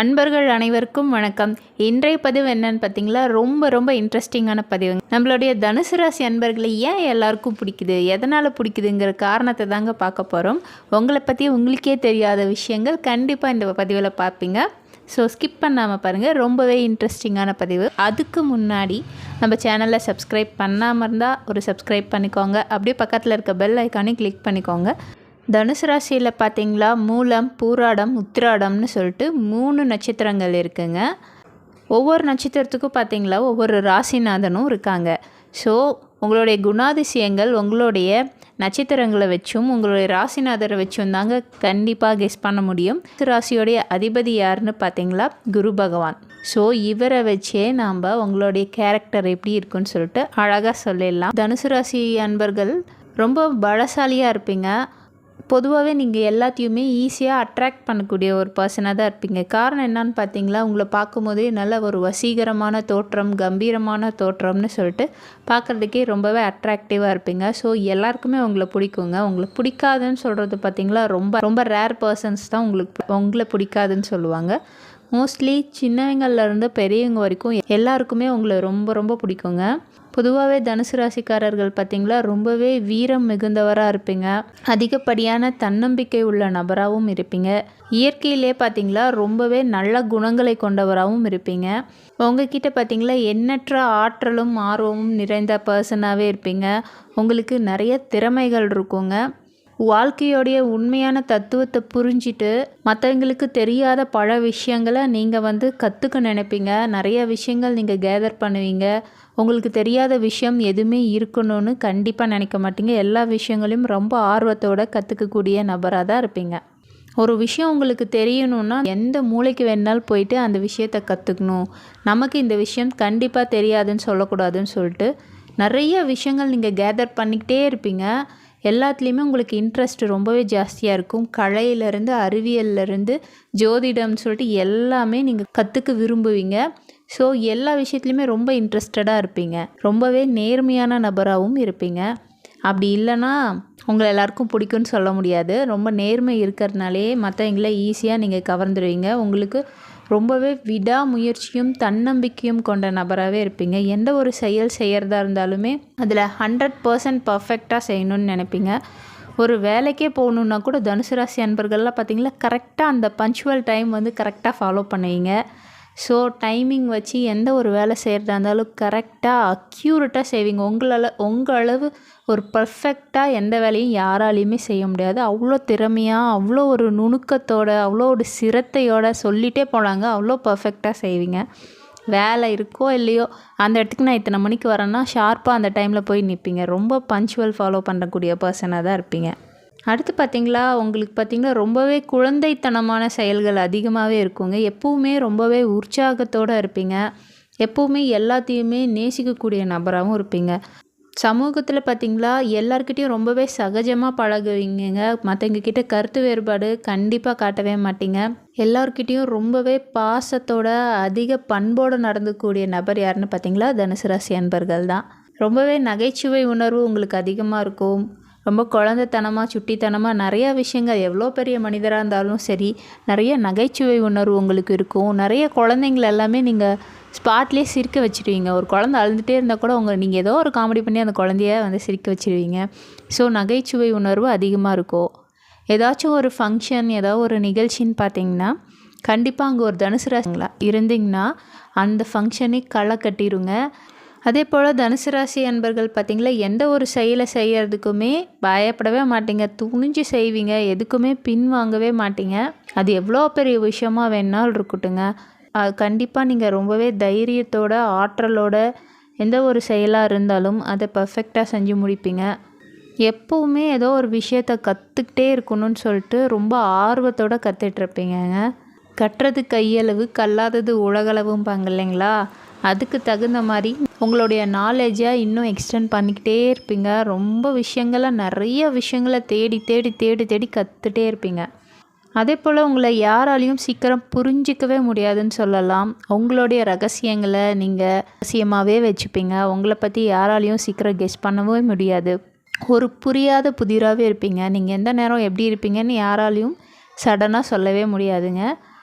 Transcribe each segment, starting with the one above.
அன்பர்கள் அனைவருக்கும் வணக்கம். இன்றைய பதிவு என்னன்னு பார்த்தீங்களா, ரொம்ப இன்ட்ரெஸ்டிங்கான பதிவு. நம்மளுடைய தனுசு ராசி அன்பர்களை ஏன் எல்லாருக்கும் பிடிக்குது, எதனால் பிடிக்குதுங்கிற காரணத்தை தாங்க பார்க்க போகிறோம். உங்களை பற்றி உங்களுக்கே தெரியாத விஷயங்கள் கண்டிப்பாக இந்த பதிவில் பார்ப்பீங்க. ஸோ ஸ்கிப் பண்ணாமல் பாருங்கள், ரொம்பவே இன்ட்ரெஸ்டிங்கான பதிவு. அதுக்கு முன்னாடி நம்ம சேனலில் சப்ஸ்கிரைப் பண்ணாமல் இருந்தால் ஒரு சப்ஸ்கிரைப் பண்ணிக்கோங்க. அப்படியே பக்கத்தில் இருக்க பெல் ஐக்கானே கிளிக் பண்ணிக்கோங்க. தனுசு ராசியில் பார்த்திங்களா, மூலம், பூராடம், உத்திராடம்னு சொல்லிட்டு 3 நட்சத்திரங்கள் இருக்குங்க. ஒவ்வொரு நட்சத்திரத்துக்கும் பார்த்திங்களா ஒவ்வொரு ராசிநாதனும் இருக்காங்க. ஸோ உங்களுடைய குணாதிசயங்கள் உங்களுடைய நட்சத்திரங்களை வச்சும் உங்களுடைய ராசிநாதரை வச்சும் தாங்க கண்டிப்பாக கெஸ் பண்ண முடியும். ராசியோடைய அதிபதி யாருன்னு பார்த்திங்களா, குரு பகவான். ஸோ இவரை வச்சே நாம் உங்களுடைய கேரக்டர் எப்படி இருக்குன்னு சொல்லிட்டு அழகாக சொல்லிடலாம். தனுசு ராசி அன்பர்கள் ரொம்ப பலசாலியாக இருப்பீங்க. பொதுவாகவே நீங்கள் எல்லாத்தையுமே ஈஸியாக அட்ராக்ட் பண்ணக்கூடிய ஒரு பர்சனாக தான் இருப்பீங்க. காரணம் என்னன்னு பார்த்தீங்களா, உங்களை பார்க்கும்போதே நல்ல ஒரு வசீகரமான தோற்றம், கம்பீரமான தோற்றம்னு சொல்லிட்டு பார்க்குறதுக்கே ரொம்பவே அட்ராக்டிவாக இருப்பீங்க. ஸோ எல்லாருக்குமே உங்களை பிடிக்குங்க. உங்களை பிடிக்காதுன்னு சொல்கிறது பார்த்தீங்களா, ரொம்ப ரேர் பர்சன்ஸ் தான் உங்களை பிடிக்காதுன்னு சொல்லுவாங்க. மோஸ்ட்லி சின்னவங்கள்லேருந்து பெரியவங்க வரைக்கும் எல்லாருக்குமே உங்களை ரொம்ப பிடிக்குங்க. பொதுவாகவே தனுசு ராசிக்காரர்கள் பார்த்திங்களா ரொம்பவே வீரம் மிகுந்தவராக இருப்பீங்க. அதிகப்படியான தன்னம்பிக்கை உள்ள நபராகவும் இருப்பீங்க. இயற்கையிலே பார்த்திங்களா ரொம்பவே நல்ல குணங்களை கொண்டவராகவும் இருப்பீங்க. உங்ககிட்ட பார்த்திங்களா எண்ணற்ற ஆற்றலும் ஆர்வமும் நிறைந்த பர்சனாகவே இருப்பீங்க. உங்களுக்கு நிறைய திறமைகள் இருக்குங்க. வாழ்க்கையோடைய உண்மையான தத்துவத்தை புரிஞ்சிட்டு மற்றவங்களுக்கு தெரியாத பல விஷயங்களை நீங்கள் கற்றுக்க நினைப்பீங்க. நிறைய விஷயங்கள் நீங்கள் கேதர் பண்ணுவீங்க. உங்களுக்கு தெரியாத விஷயம் எதுவுமே இருக்கணும்னு கண்டிப்பாக நினைக்க மாட்டீங்க. எல்லா விஷயங்களையும் ரொம்ப ஆர்வத்தோடு கற்றுக்கக்கூடிய நபராக தான் இருப்பீங்க. ஒரு விஷயம் உங்களுக்கு தெரியணும்னா எந்த மூளைக்கு வேணாலும் போயிட்டு அந்த விஷயத்தை கற்றுக்கணும். நமக்கு இந்த விஷயம் கண்டிப்பாக தெரியாதுன்னு சொல்லக்கூடாதுன்னு சொல்லிட்டு நிறைய விஷயங்கள் நீங்கள் கேதர் பண்ணிக்கிட்டே இருப்பீங்க. எல்லாத்துலேயுமே உங்களுக்கு இன்ட்ரெஸ்ட் ரொம்பவே ஜாஸ்தியாக இருக்கும். கலையிலேருந்து அறிவியல்லேருந்து ஜோதிடம்னு சொல்லிட்டு எல்லாமே நீங்கள் கற்றுக்க விரும்புவீங்க. ஸோ எல்லா விஷயத்துலையுமே ரொம்ப இன்ட்ரெஸ்டடாக இருப்பீங்க. ரொம்பவே நேர்மையான நபராகவும் இருப்பீங்க. அப்படி இல்லைன்னா உங்களை எல்லாருக்கும் பிடிக்கும்னு சொல்ல முடியாது. ரொம்ப நேர்மை இருக்கிறதுனாலே மற்றவங்கள ஈஸியாக நீங்கள் கவர்ந்துடுவீங்க. உங்களுக்கு ரொம்பவே விடாமுயற்சியும் தன்னம்பிக்கையும் கொண்ட நபராகவே இருப்பீங்க. எந்த ஒரு செயல் செய்கிறதா இருந்தாலுமே அதில் 100% பர்ஃபெக்டாக செய்யணும்னு நினைப்பீங்க. ஒரு வேலைக்கே போகணுன்னா கூட தனுசு ராசி அன்பர்கள்லாம் பார்த்திங்களா கரெக்டாக அந்த பஞ்சுவல் டைம் கரெக்டாக ஃபாலோ பண்ணுவீங்க. ஸோ டைமிங் வச்சு எந்த ஒரு வேலை செய்கிறதா இருந்தாலும் கரெக்டாக அக்யூரேட்டாக செய்வீங்க. உங்கள் அளவு ஒரு பர்ஃபெக்டாக எந்த வேலையும் யாராலையுமே செய்ய முடியாது. அவ்வளோ திறமையாக, அவ்வளோ ஒரு நுணுக்கத்தோடு, அவ்வளோ ஒரு சிரத்தையோடு சொல்லிகிட்டே போனாங்க. அவ்வளோ பர்ஃபெக்டாக செய்வீங்க. வேலை இருக்கோ இல்லையோ அந்த இடத்துக்கு நான் இத்தனை மணிக்கு வரேன்னா ஷார்ப்பாக அந்த டைமில் போய் நிற்பீங்க. ரொம்ப பஞ்சுவல் ஃபாலோ பண்ணக்கூடிய பர்சனாக தான் இருப்பீங்க. அடுத்து பார்த்திங்களா, உங்களுக்கு பார்த்திங்களா ரொம்பவே குழந்தைத்தனமான செயல்கள் அதிகமாகவே இருக்குங்க. எப்போவுமே ரொம்பவே உற்சாகத்தோடு இருப்பீங்க. எப்போவுமே எல்லாத்தையுமே நேசிக்கக்கூடிய நபராகவும் இருப்பீங்க. சமூகத்தில் பார்த்திங்களா எல்லார்கிட்டையும் ரொம்பவே சகஜமாக பழகுவீங்க. மற்றவங்கக்கிட்ட கருத்து வேறுபாடு கண்டிப்பாக காட்டவே மாட்டீங்க. எல்லார்கிட்டையும் ரொம்பவே பாசத்தோட அதிக பண்போடு நடந்துக்கூடிய நபர் யாருன்னு பார்த்திங்களா, தனுசு ராசி அன்பர்கள் தான். ரொம்பவே நகைச்சுவை உணர்வு உங்களுக்கு அதிகமாக இருக்கும். ரொம்ப குழந்தைத்தனமாக, சுட்டித்தனமாக நிறையா விஷயங்கள், எவ்வளோ பெரிய மனிதராக இருந்தாலும் சரி நிறைய நகைச்சுவை உணர்வு உங்களுக்கு இருக்கும். நிறைய குழந்தைங்கள எல்லாமே நீங்கள் ஸ்பாட்லேயே சிரிக்க வச்சுருவீங்க. ஒரு குழந்தை அழுதுகிட்டே இருந்தால் கூட நீங்கள் ஏதோ ஒரு காமெடி பண்ணி அந்த குழந்தைய சிரிக்க வச்சுருவீங்க. ஸோ நகைச்சுவை உணர்வு அதிகமாக இருக்கும். ஏதாச்சும் ஒரு ஃபங்க்ஷன், ஏதாவது ஒரு நிகழ்ச்சின்னு பார்த்தீங்கன்னா கண்டிப்பாக அங்கே ஒரு தனுசு ராசிங்களா இருந்தீங்கன்னா அந்த ஃபங்க்ஷனே களை கட்டிடுங்க. அதே போல் தனுசு ராசி அன்பர்கள் பார்த்திங்களா எந்த ஒரு செயலை செய்கிறதுக்குமே பயப்படவே மாட்டீங்க. துணிஞ்சு செய்வீங்க. எதுக்குமே பின் வாங்கவே மாட்டீங்க. அது எவ்வளோ பெரிய விஷயமா வேணாலும் இருக்கட்டுங்க. அது கண்டிப்பாக நீங்கள் ரொம்பவே தைரியத்தோட, ஆற்றலோட எந்த ஒரு செயலாக இருந்தாலும் அதை பர்ஃபெக்டாக செஞ்சு முடிப்பீங்க. எப்போவுமே ஏதோ ஒரு விஷயத்தை கற்றுக்கிட்டே இருக்கணும்னு சொல்லிட்டு ரொம்ப ஆர்வத்தோடு கற்றுட்ருப்பீங்கங்க. கட்டுறது கையளவு, கல்லாதது உலகளவும்பாங்க இல்லைங்களா, அதுக்கு தகுந்த மாதிரி உங்களுடைய நாலேஜை இன்னும் எக்ஸ்டெண்ட் பண்ணிக்கிட்டே இருப்பீங்க. ரொம்ப நிறைய விஷயங்களை தேடி கற்றுட்டே இருப்பீங்க. அதே போல் உங்களை யாராலையும் சீக்கிரம் புரிஞ்சிக்கவே முடியாதுன்னு சொல்லலாம். உங்களுடைய ரகசியங்களை நீங்கள் ரகசியமாகவே வச்சுப்பீங்க. உங்களை பற்றி யாராலையும் சீக்கிரம் கெஸ் பண்ணவே முடியாது. ஒரு புரியாத புதிராகவே இருப்பீங்க. நீங்கள் எந்த நேரம் எப்படி இருப்பீங்கன்னு யாராலையும் சடனாக சொல்லவே முடியாதுங்க.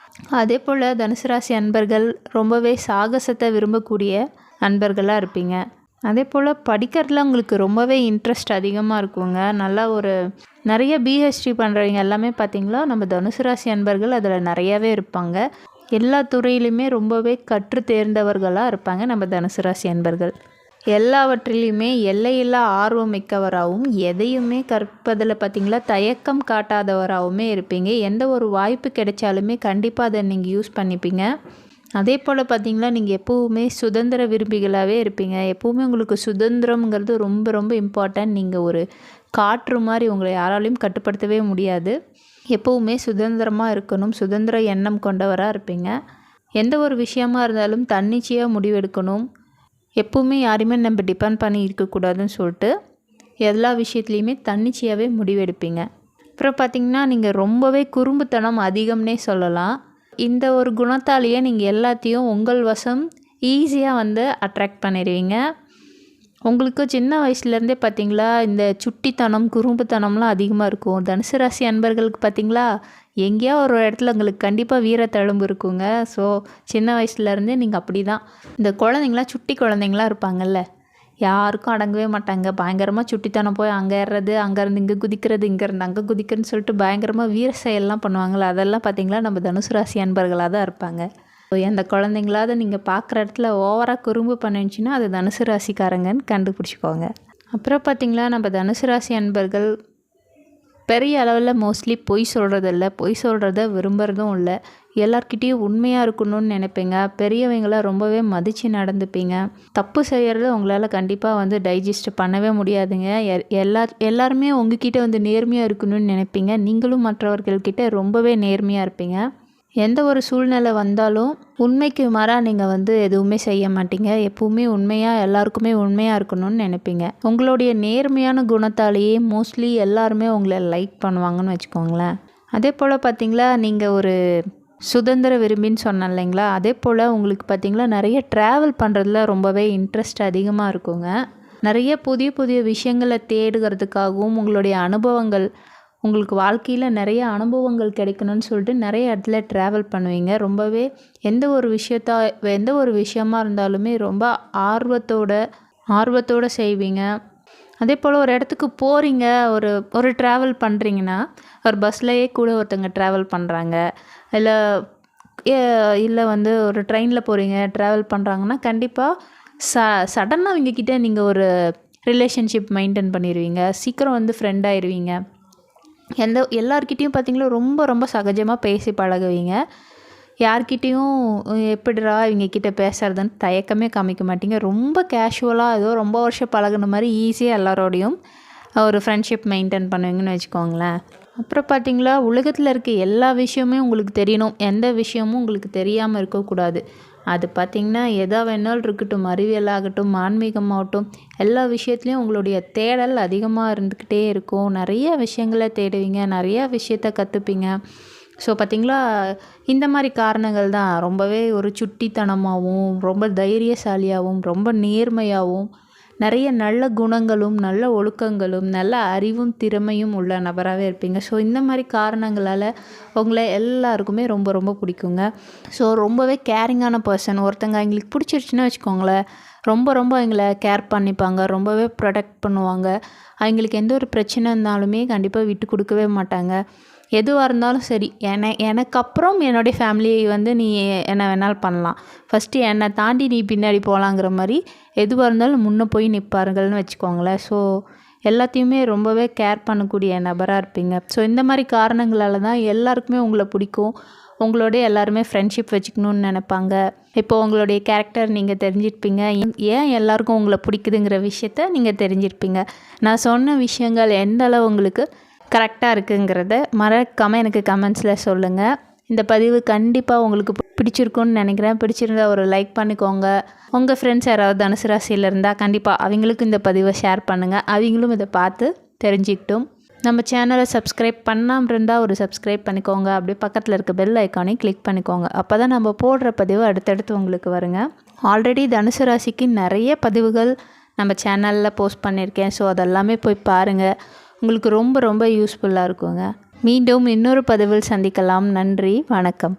அதே போல் தனுசு ராசி அன்பர்கள் ரொம்பவே சாகசத்தை விரும்பக்கூடிய அன்பர்களாக இருப்பீங்க. அதே போல் படிக்கிறதுல உங்களுக்கு ரொம்பவே இன்ட்ரெஸ்ட் அதிகமாக இருக்குங்க. நல்லா நிறைய பிஹெச்டி பண்ணுறவங்க எல்லாமே பார்த்திங்களா நம்ம தனுசு ராசி அன்பர்கள் அதில் நிறையாவே இருப்பாங்க. எல்லா துறையிலுமே ரொம்பவே கற்று தேர்ந்தவர்களாக இருப்பாங்க நம்ம தனுசு ராசி அன்பர்கள். எல்லாவற்றிலையுமே எல்லையில்லா ஆர்வம் மிக்கவராகவும் எதையுமே கற்பதில் பார்த்திங்களா தயக்கம் காட்டாதவராகவுமே இருப்பீங்க. எந்த ஒரு வாய்ப்பு கிடைச்சாலுமே கண்டிப்பாக அதை நீங்கள் யூஸ் பண்ணிப்பீங்க. அதே போல் பார்த்திங்களா நீங்கள் எப்போவுமே சுதந்திர விரும்பிகளாகவே இருப்பீங்க. எப்போவுமே உங்களுக்கு சுதந்திரங்கிறது ரொம்ப ரொம்ப இம்பார்ட்டன்ட். நீங்கள் ஒரு காற்று மாதிரி உங்களை யாராலையும் கட்டுப்படுத்தவே முடியாது. எப்போவுமே சுதந்திரமாக இருக்கணும், சுதந்திர எண்ணம் கொண்டவராக இருப்பீங்க. எந்த ஒரு விஷயமா இருந்தாலும் தன்னிச்சையாக முடிவெடுக்கணும். எப்போவுமே யாரையுமே நம்ம டிபெண்ட் பண்ணி இருக்கக்கூடாதுன்னு சொல்லிட்டு எல்லா விஷயத்துலையுமே தன்னிச்சையாகவே முடிவெடுப்பீங்க. அப்புறம் பார்த்திங்கன்னா நீங்கள் ரொம்பவே குறும்புத்தனம் அதிகம்னே சொல்லலாம். இந்த ஒரு குணத்தாலேயே நீங்கள் எல்லாத்தையும் உங்கள் வசம் ஈஸியாக அட்ராக்ட் பண்ணிடுவீங்க. உங்களுக்கு சின்ன வயசுலேருந்தே பார்த்திங்களா இந்த சுட்டித்தனம் குறும்புத்தனம்லாம் அதிகமாக இருக்கும். தனுசு ராசி அன்பர்களுக்கு பார்த்திங்களா எங்கேயோ ஒரு இடத்துல உங்களுக்கு கண்டிப்பாக வீரத்தழும்பு இருக்குங்க. ஸோ சின்ன வயசுலேருந்தே நீங்கள் அப்படி தான். இந்த குழந்தைங்களாம் சுட்டி குழந்தைங்களாம் இருப்பாங்கல்ல, யாருக்கும் அடங்கவே மாட்டாங்க. பயங்கரமாக சுட்டித்தனம் போய் அங்கே ஏறுறது, அங்கேருந்து இங்கே குதிக்கிறது, இங்கேருந்து அங்கே குதிக்கிறதுன்னு சொல்லிட்டு பயங்கரமாக வீர செயல்லாம் பண்ணுவாங்கள்ல, அதெல்லாம் பார்த்திங்களா நம்ம தனுசு ராசி அன்பர்களாக தான் இருப்பாங்க. அந்த குழந்தைங்களாவது நீங்கள் பார்க்குற இடத்துல ஓவராக குறும்பு பண்ணிச்சுன்னா அது தனுசு ராசிக்காரங்கன்னு கண்டுபிடிச்சிக்கோங்க. அப்புறம் பார்த்திங்களா நம்ம தனுசு ராசி அன்பர்கள் பெரிய அளவில் மோஸ்ட்லி பொய் சொல்கிறதில்ல, பொய் சொல்கிறத விரும்புகிறதும் இல்லை. எல்லார்கிட்டேயும் உண்மையாக இருக்கணும்னு நினைப்பீங்க. பெரியவங்களை ரொம்பவே மதித்து நடந்துப்பீங்க. தப்பு செய்கிறது உங்களால் கண்டிப்பாக டைஜஸ்ட் பண்ணவே முடியாதுங்க. எல்லாருமே உங்ககிட்ட நேர்மையாக இருக்கணும்னு நினைப்பீங்க. நீங்களும் மற்றவர்கள்கிட்ட ரொம்பவே நேர்மையாக இருப்பீங்க. எந்த ஒரு சூழ்நிலை வந்தாலும் உண்மைக்கு மாறாக நீங்கள் எதுவுமே செய்ய மாட்டீங்க. எப்பவுமே உண்மையாக எல்லாருக்குமே உண்மையாக இருக்கணும்னு நினைப்பீங்க. உங்களுடைய நேர்மையான குணத்தாலேயே மோஸ்ட்லி எல்லாருமே உங்களை லைக் பண்ணுவாங்கன்னு வச்சுக்கோங்களேன். அதே போல் பார்த்திங்களா நீங்கள் ஒரு சுதந்திர விரும்பின்னு சொன்னேன் இல்லைங்களா, அதே போல் உங்களுக்கு பார்த்திங்களா நிறைய ட்ராவல் பண்ணுறதுல ரொம்பவே இன்ட்ரெஸ்ட் அதிகமாக இருக்குங்க. நிறைய புதிய புதிய விஷயங்களை தேடுகிறதுக்காகவும் உங்களுடைய அனுபவங்கள் உங்களுக்கு வாழ்க்கையில் நிறைய அனுபவங்கள் கிடைக்கணும்னு சொல்லிட்டு நிறைய இடத்துல ட்ராவல் பண்ணுவீங்க. ரொம்பவே எந்த ஒரு விஷயமா இருந்தாலுமே ரொம்ப ஆர்வத்தோடு செய்வீங்க. அதே போல் ஒரு இடத்துக்கு போகிறீங்க, ஒரு ட்ராவல் பண்ணுறீங்கன்னா ஒரு பஸ்லையே கூட ஒருத்தங்க ட்ராவல் பண்ணுறாங்க, இல்லை ஒரு ட்ரெயினில் போகிறீங்க ட்ராவல் பண்ணுறாங்கன்னா கண்டிப்பாக சடனாக அவங்கக்கிட்ட நீங்கள் ஒரு ரிலேஷன்ஷிப் மெயின்டைன் பண்ணிடுவீங்க. சீக்கிரம் ஃப்ரெண்ட் ஆயிடுவீங்க. எல்லார்கிட்டேயும் பார்த்திங்களா ரொம்ப ரொம்ப சகஜமாக பேசி பழகுவீங்க. யார்கிட்டேயும் எப்படிடா இவங்கக்கிட்ட பேசுகிறதுன்னு தயக்கமே காமிக்க மாட்டீங்க. ரொம்ப கேஷுவலாக ஏதோ ரொம்ப வருஷம் பழகுன மாதிரி ஈஸியாக எல்லாரோடையும் ஒரு ஃப்ரெண்ட்ஷிப் மெயின்டைன் பண்ணுவீங்கன்னு வச்சுக்கோங்களேன். அப்புறம் பார்த்திங்களா உலகத்தில் இருக்க எல்லா விஷயமே உங்களுக்கு தெரியணும். எந்த விஷயமும் உங்களுக்கு தெரியாமல் இருக்கக்கூடாது. அது பார்த்திங்கன்னா எதா வேணாலும் இருக்கட்டும், அறிவியலாகட்டும் ஆன்மீகமாகட்டும் எல்லா விஷயத்துலையும் உங்களுடைய தேடல் அதிகமாக இருந்துக்கிட்டே இருக்கும். நிறைய விஷயங்களை தேடுவீங்க, நிறையா விஷயத்த கற்றுப்பீங்க. ஸோ பார்த்திங்களா இந்த மாதிரி காரணங்கள் தான் ரொம்பவே ஒரு சுட்டித்தனமாகவும் ரொம்ப தைரியசாலியாகவும் ரொம்ப நேர்மையாகவும் நிறைய நல்ல குணங்களும் நல்ல ஒழுக்கங்களும் நல்ல அறிவும் திறமையும் உள்ள நபராகவே இருப்பீங்க. ஸோ இந்த மாதிரி காரணங்களால் உங்களை எல்லாருக்குமே ரொம்ப ரொம்ப பிடிக்குங்க. ஸோ ரொம்பவே கேரிங்கான பர்சன். ஒருத்தங்க எங்களுக்கு பிடிச்சிருச்சுன்னு வச்சுக்கோங்களேன், ரொம்ப ரொம்ப எங்களை கேர் பண்ணிப்பாங்க, ரொம்பவே ப்ரொடெக்ட் பண்ணுவாங்க. அவங்களுக்கு எந்த ஒரு பிரச்சனை இருந்தாலுமே கண்டிப்பாக விட்டு கொடுக்கவே மாட்டாங்க. எதுவாக இருந்தாலும் சரி, எனக்கு அப்புறம் என்னுடைய ஃபேமிலியை நீ என்ன வேணாலும் பண்ணலாம், ஃபஸ்ட்டு என்னை தாண்டி நீ பின்னாடி போகலாங்கிற மாதிரி எதுவாக இருந்தாலும் முன்னே போய் நிற்பார்கள்னு வச்சுக்கோங்களேன். ஸோ எல்லாத்தையுமே ரொம்பவே கேர் பண்ணக்கூடிய நபராக இருப்பீங்க. ஸோ இந்த மாதிரி காரணங்களால் தான் எல்லாருக்குமே உங்களை பிடிக்கும். உங்களோட எல்லாருமே ஃப்ரெண்ட்ஷிப் வச்சுக்கணுன்னு நினைப்பாங்க. இப்போது உங்களுடைய கேரக்டர் நீங்கள் தெரிஞ்சிருப்பீங்க. ஏன் எல்லாருக்கும் உங்களை பிடிக்குதுங்கிற விஷயத்த நீங்கள் தெரிஞ்சிருப்பீங்க. நான் சொன்ன விஷயங்கள் எந்த அளவு உங்களுக்கு கரெக்டாக இருக்குங்கிறத மறக்காமல் எனக்கு கமெண்ட்ஸில் சொல்லுங்கள். இந்த பதிவு கண்டிப்பாக உங்களுக்கு பிடிச்சிருக்குன்னு நினைக்கிறேன். பிடிச்சிருந்தா ஒரு லைக் பண்ணிக்கோங்க. உங்கள் ஃப்ரெண்ட்ஸ் யாராவது தனுசு ராசியில் இருந்தால் கண்டிப்பாக அவங்களுக்கு இந்த பதிவை ஷேர் பண்ணுங்கள். அவங்களும் இதை பார்த்து தெரிஞ்சுக்கிட்டும். நம்ம சேனலை சப்ஸ்கிரைப் பண்ணாமல் இருந்தால் ஒரு சப்ஸ்கிரைப் பண்ணிக்கோங்க. அப்படியே பக்கத்தில் இருக்க பெல் ஐக்கானையும் கிளிக் பண்ணிக்கோங்க. அப்போ தான் நம்ம போடுற பதிவு அடுத்தடுத்து உங்களுக்கு வருங்க. ஆல்ரெடி தனுசு ராசிக்கு நிறைய பதிவுகள் நம்ம சேனலில் போஸ்ட் பண்ணியிருக்கேன். ஸோ அதெல்லாமே போய் பாருங்கள். உங்களுக்கு ரொம்ப ரொம்ப யூஸ்ஃபுல்லாக இருக்குங்க. மீண்டும் இன்னொரு பதிவில் சந்திக்கலாம். நன்றி, வணக்கம்.